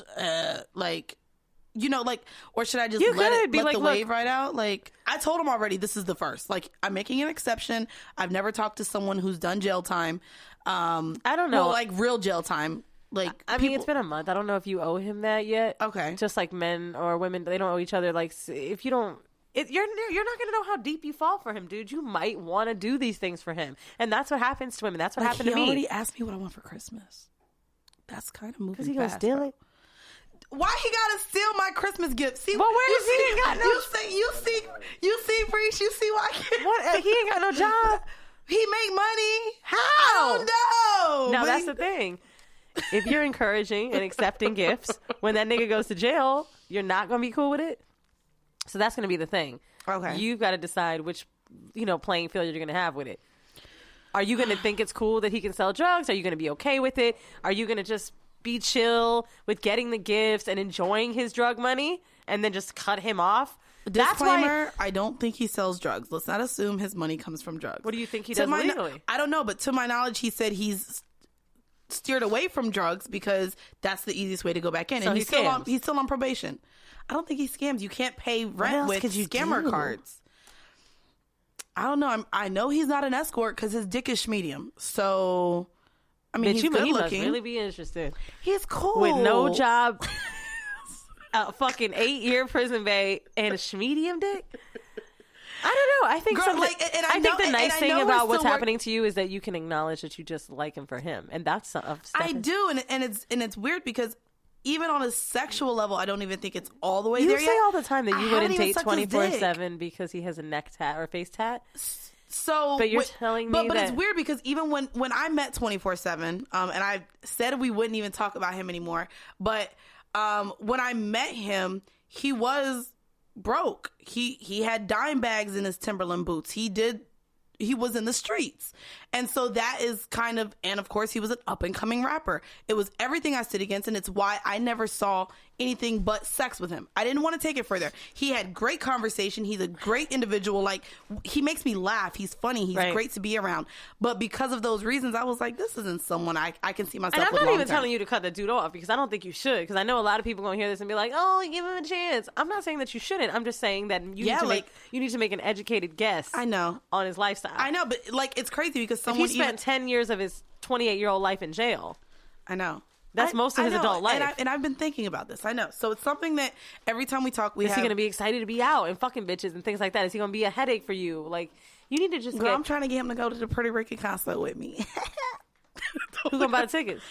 Or should I just let the wave ride out? Like, I told him already, this is the first. Like, I'm making an exception. I've never talked to someone who's done jail time. I don't know. Well, like real jail time. Like, I mean, it's been a month. I don't know if you owe him that yet. Okay. Just like men or women, they don't owe each other. Like, if you don't, you're not going to know how deep you fall for him, dude. You might want to do these things for him. And that's what happens to women. That's what happened to me. He already asked me what I want for Christmas. That's kind of moving fast. Because he going to steal it? Why he gotta steal my Christmas gift? See, but where is he? Ain't got no. You see, Breach. You see why? What? He ain't got no job. He make money. How? I don't know. Now that's the thing. If you're encouraging and accepting gifts, when that nigga goes to jail, you're not gonna be cool with it. So that's gonna be the thing. Okay. You've got to decide which, playing field you're gonna have with it. Are you gonna think it's cool that he can sell drugs? Are you gonna be okay with it? Are you gonna just be chill with getting the gifts and enjoying his drug money and then just cut him off? Disclaimer, I don't think he sells drugs. Let's not assume his money comes from drugs. What do you think he does legally? I don't know, but to my knowledge, he said he's steered away from drugs because that's the easiest way to go back in. So and he's still on probation. I don't think he scams. You can't pay rent with scammer cards. I don't know. I know he's not an escort because his dick is medium. So, I mean, he's good looking. He must really be interested. He's cool. With no job, a fucking 8-year prison bay, and a schmedium dick. I don't know. I think the nice thing about what's happening to you is that you can acknowledge that you just like him for him, and that's I do, and it's weird because even on a sexual level, I don't even think it's all the way there yet. You say all the time that you wouldn't date 24/7 because he has a neck tat or face tat. So, but you're telling me but it's weird because even when I met 24/7, and I said we wouldn't even talk about him anymore, but when I met him, he was broke. He had dime bags in his Timberland boots. He did he was in the streets. And so that is kind of, and of course he was an up and coming rapper. It was everything I stood against, and it's why I never saw anything but sex with him. I didn't want to take it further. He had great conversation. He's a great individual. Like, he makes me laugh. He's funny. He's great to be around. But because of those reasons, I was like, this isn't someone I can see myself with. And I'm not even telling you to cut the dude off, because I don't think you should. Because I know a lot of people going to hear this and be like, oh, give him a chance. I'm not saying that you shouldn't. I'm just saying that you need to make an educated guess. I know. On his lifestyle. I know, but like, it's crazy because someone if he spent 10 years of his 28-year-old life in jail. I know. That's most of his adult life. And I've been thinking about this. I know. So it's something that every time we talk, Is he going to be excited to be out and fucking bitches and things like that? Is he going to be a headache for you? Like, you need to just I'm trying to get him to go to the Pretty Ricky concert with me. Who's going to buy the tickets?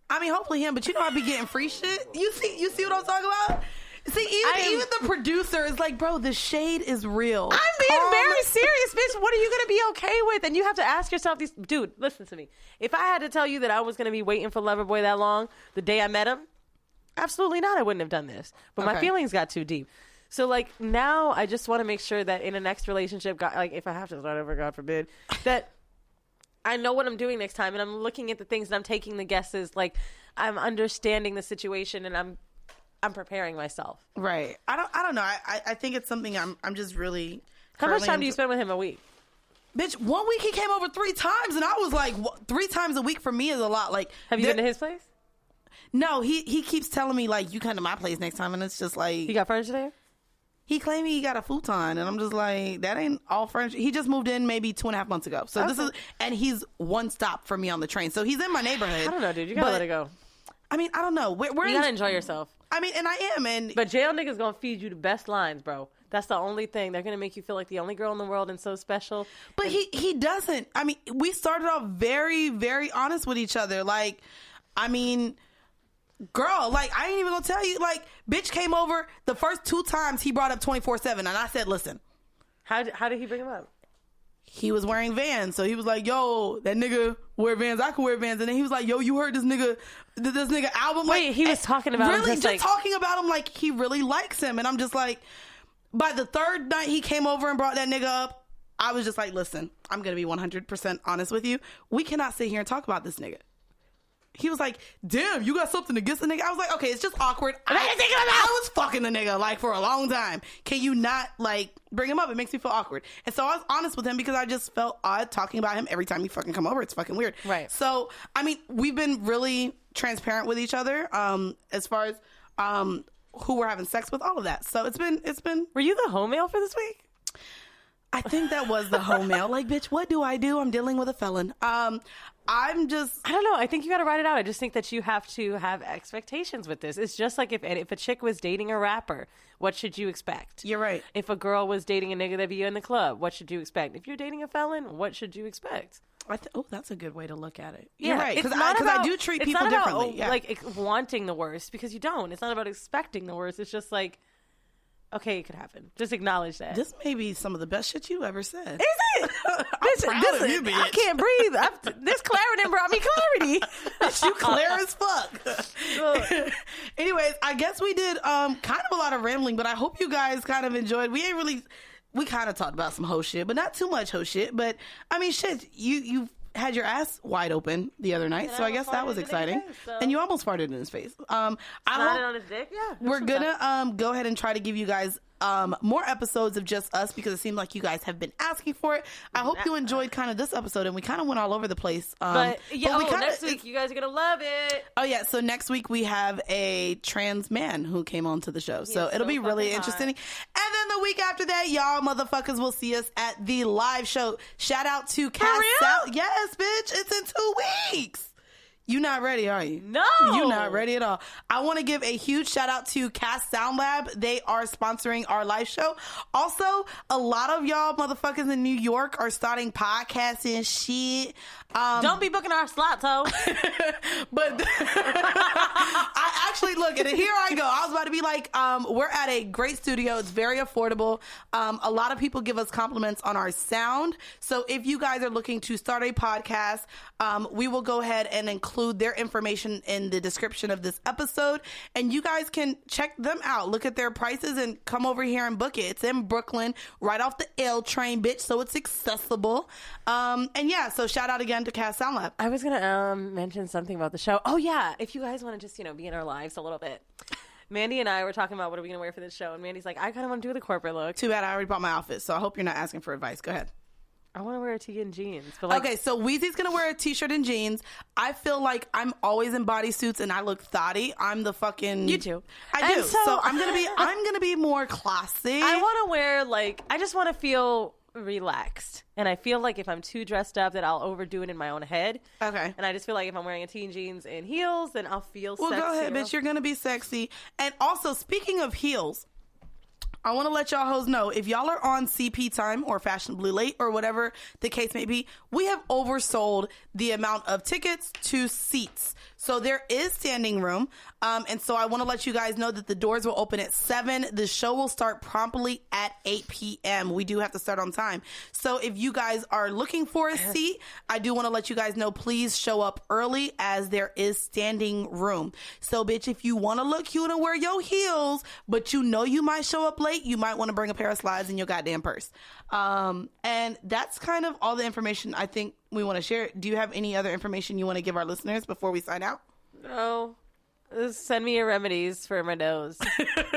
I mean, hopefully him, but you know I be getting free shit. You see what I'm talking about? See, even the producer is like, bro, the shade is real. I'm being very serious, bitch. What are you going to be okay with? And you have to ask yourself these... Dude, listen to me. If I had to tell you that I was going to be waiting for Loverboy that long the day I met him, absolutely not. I wouldn't have done this. But my feelings got too deep. So, like, now I just want to make sure that in a next relationship, like, if I have to start over, God forbid, that I know what I'm doing next time. And I'm looking at the things and I'm taking the guesses. Like, I'm understanding the situation and I'm preparing myself. Right. I don't know. I think it's something I'm just really... How much time do you spend with him a week? Bitch, 1 week he came over 3 times, and I was like, 3 times a week for me is a lot. Like, have you been to his place? No, he keeps telling me, like, you come to my place next time, and it's just like... He got furniture there? He claimed he got a futon, and I'm just like, that ain't all furniture. He just moved in maybe 2.5 months ago. So this is... And he's one stop from me on the train. So he's in my neighborhood. I don't know, dude. You gotta let it go. I mean, I don't know. You gotta enjoy yourself. I mean, and I am. But jail niggas gonna feed you the best lines, bro. That's the only thing. They're gonna make you feel like the only girl in the world and so special. But he doesn't. I mean, we started off very, very honest with each other. Like, I mean, girl, like, I ain't even gonna tell you. Like, bitch came over the first 2 times he brought up 24/7, and I said, listen. How did he bring him up? He was wearing Vans, so he was like, yo, that nigga wear Vans, I can wear Vans. And then he was like, yo, you heard this nigga album? Wait, like, he was talking about really him just talking about him like he really likes him. And I'm just like, by the 3rd night he came over and brought that nigga up, I was just like, listen, I'm going to be 100% honest with you. We cannot sit here and talk about this nigga. He was like, damn, you got something against the nigga? I was like, okay, it's just awkward. I was fucking the nigga, like, for a long time. Can you not, like, bring him up? It makes me feel awkward. And so I was honest with him because I just felt odd talking about him every time he fucking come over. It's fucking weird. Right. So, I mean, we've been really transparent with each other as far as who we're having sex with, all of that. So it's been... Were you the home mail for this week? I think that was the home mail. Like, bitch, what do? I'm dealing with a felon. I don't know. I think you got to write it out. I just think that you have to have expectations with this. It's just like if a chick was dating a rapper, what should you expect? You're right. If a girl was dating a nigga that be in the club, what should you expect? If you're dating a felon, what should you expect? That's a good way to look at it. Yeah, you're right. Because I do treat people differently. Yeah. Like wanting the worst, because you don't. It's not about expecting the worst. It's just like, okay, it could happen. Just acknowledge that. This may be some of the best shit you ever said. Is it? Proud of you, bitch. I can't breathe. This Claritin brought me clarity. You clear as fuck. Anyways, I guess we did kind of a lot of rambling, but I hope you guys kind of enjoyed. We kind of talked about some hoe shit, but not too much hoe shit. But I mean, shit, you had your ass wide open the other night, so I guess that was exciting. Face, so. And you almost farted in his face. On his dick? Yeah. We're gonna go ahead and try to give you guys more episodes of just us, because it seemed like you guys have been asking for it. I hope you enjoyed kind of this episode, and we kind of went all over the place. Next week you guys are gonna love it. Oh yeah, so next week we have a trans man who came onto the show, so it'll be really interesting. And then the week after that, y'all motherfuckers will see us at the live show. Shout out to Cass. Yes, bitch, it's in 2 weeks. You not ready, are you? No. You not ready at all. I want to give a huge shout out to Cast Sound Lab. They are sponsoring our live show. Also, a lot of y'all motherfuckers in New York are starting podcasts and shit. Don't be booking our slots, ho. But I actually look, and here I go. I was about to be like, we're at a great studio. It's very affordable. A lot of people give us compliments on our sound. So if you guys are looking to start a podcast, we will go ahead and include their information in the description of this episode. And you guys can check them out. Look at their prices and come over here and book it. It's in Brooklyn, right off the L train, bitch. So it's accessible. And yeah, so shout out again to Cast Sound Lab. I was going to mention something about the show. Oh, yeah. If you guys want to just, be in our lives a little bit. Mandii and I were talking about what are we going to wear for this show. And Mandy's like, I kind of want to do the corporate look. Too bad I already bought my outfit. So I hope you're not asking for advice. Go ahead. I want to wear a tee and jeans. But okay, so Weezy's going to wear a t-shirt and jeans. I feel like I'm always in bodysuits and I look thotty. I'm the fucking... You do. I do. So I'm going to be more classy. I want to wear, I just want to feel relaxed. And I feel like if I'm too dressed up that I'll overdo it in my own head. Okay. And I just feel like if I'm wearing a tee and jeans and heels, then I'll feel sexy. Well, go ahead, bitch. You're going to be sexy. And also, speaking of heels... I want to let y'all hoes know, if y'all are on CP time or fashionably late or whatever the case may be, we have oversold the amount of tickets to seats. So there is standing room. And so I want to let you guys know that the doors will open at 7. The show will start promptly at 8 p.m. We do have to start on time. So if you guys are looking for a seat, I do want to let you guys know, please show up early as there is standing room. So, bitch, if you want to look cute and wear your heels, but you know you might show up late, you might want to bring a pair of slides in your goddamn purse. And that's kind of all the information I think we want to share. Do you have any other information you want to give our listeners before we sign out? No. Just send me your remedies for my nose.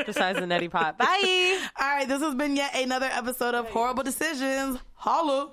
Besides the neti pot. Bye. All right, this has been yet another episode of Horrible Decisions. Holla.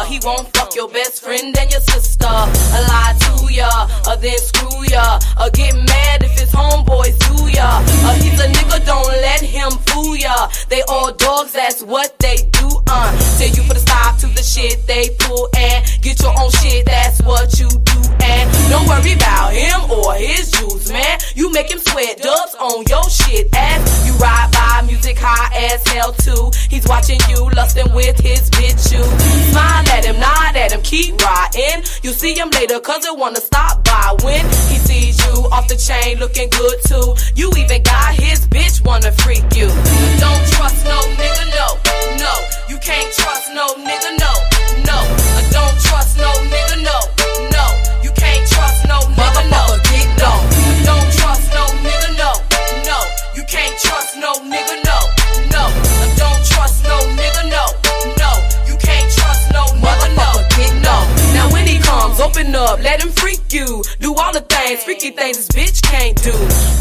He won't fuck your best friend and your sister. Lie to ya, then screw ya. Get mad if his homeboys do ya. He's a nigga, don't let him fool ya. They all dogs, that's what they do. Tell you put a stop to the shit they pull and get your own shit, that's what you do. And don't worry about him or his juice, man. You make him sweat dubs on your shit as you ride by, music high as hell too. He's watching you, lusting with his bitch you. Smile at him, nod at him, keep riding. You see him later cause it wanna stop by. When he sees you off the chain looking good too, you even got his bitch wanna freak you. Don't trust no nigga, no. You can't trust no nigga, no. Don't trust no nigga, no. You can't trust no nigga, no. Don't trust no nigga, no. You can't trust no nigga, no. Don't trust no nigga, no. You can't trust no nigga, no. Now when he comes, open up, let him freak you. Do all the things, freaky things this bitch can't do.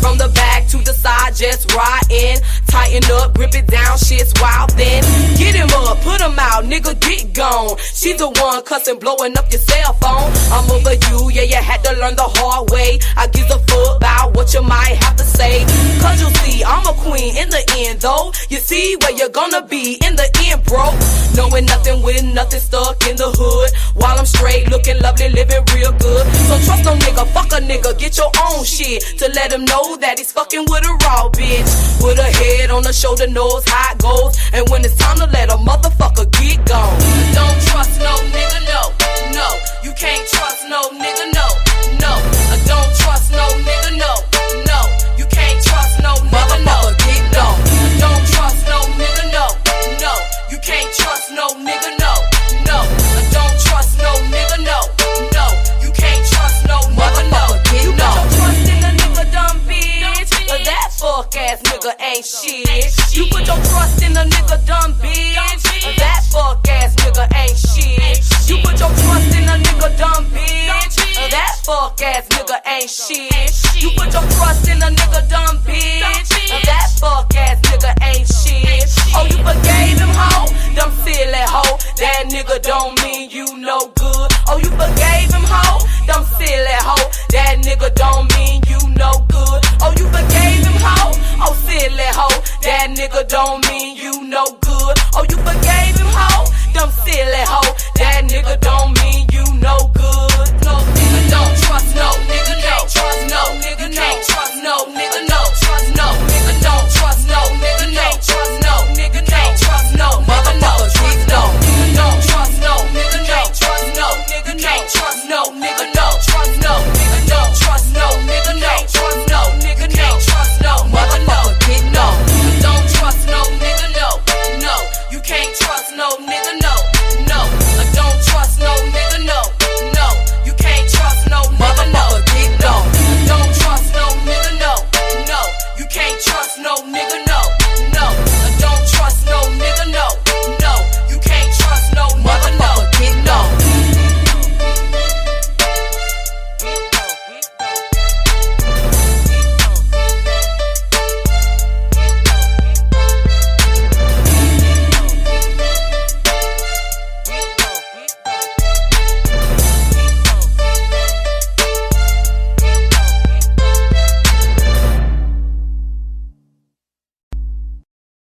From the back to the side, just ride in. Tighten up, grip it down, shit's wild then. Get him up, put him out, nigga get gone. She's the one cussing, blowing up your cell phone. I'm over you, yeah, you had to learn the hard way. I give a fuck about what you might have to say. Cause you see, I'm a queen in the end though. You see where you're gonna be in the end, bro. Knowing nothing with nothing, stuck in the hood. While I'm straight, looking lovely, living real good. So trust no nigga, fuck a nigga, get your own shit. To let him know that he's fucking with a raw bitch. With a head on the shoulder, knows how it goes. And when it's time to let a motherfucker get gone. Don't trust no nigga, no. You can't trust no nigga, no. Don't trust no nigga, no. You can't trust no nigga, no. Don't trust no nigga, no. You can't trust no nigga, no. Don't trust no nigga, no. You can't trust no nigga, no. You put your trust in the nigga, dumb bitch. That fuck ass nigga ain't shit. You put your trust in the nigga, dumb bitch. That fuck ass nigga ain't shit. You put your trust in the nigga, dumb bitch. That fuck ass nigga ain't shit. You put your trust in the nigga, dumb bitch. That fuck ass nigga ain't shit. Oh, you forgave him, ho? Dumb silly ho. That nigga don't mean you no good. Oh, you forgave him, ho? Dumb silly ho. That nigga don't mean you no good. Oh, you forgave him, ho? Oh, silly ho. That nigga don't mean you no good. Oh, you forgave him, ho? Dumb silly hoe. That nigga don't mean you no good. No nigga don't trust no nigga, no trust no nigga, can't trust no nigga, no trust no nigga, don't trust no nigga, no trust no nigga, can't trust no mother, no trust no nigga, don't trust no nigga, no trust no nigga, can't trust no nigga, no trust no nigga, don't trust no nigga, no trust no nigga, can't trust no mother, no no, don't trust no nigga, no, no, you can't trust no nigga, no, no, don't trust no nigga, no, no, you can't trust no mother, no, don't trust no nigga, no, no, you can't trust no nigga.